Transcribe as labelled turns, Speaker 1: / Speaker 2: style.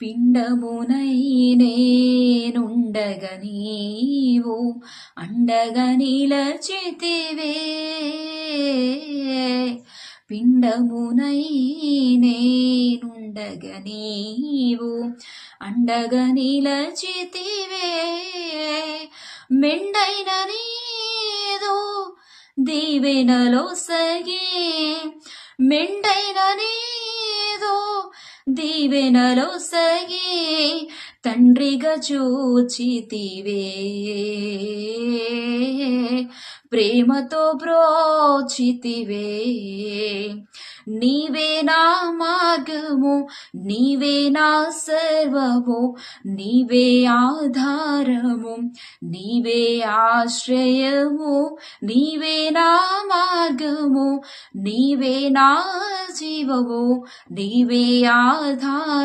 Speaker 1: పిండమునై నేనుండగ నీవు అండగా నిలచితివే. పిండమునై నేనుండగ నీవు అండగా నిలచితివే. మెండైన నీదు దీవెనలో సగి, మెండైన నీదు దీవెనలో సగి తండ్రిగా చూచితివే. ప్రేమతో బ్రోచితివే. నీవే నా మార్గము, నీవే నా సర్వము, నీవే ఆధారము, నీవే ఆశ్రయము, నీవే నా మార్గము, నీవే నా జీవము, నీవే ఆధారము.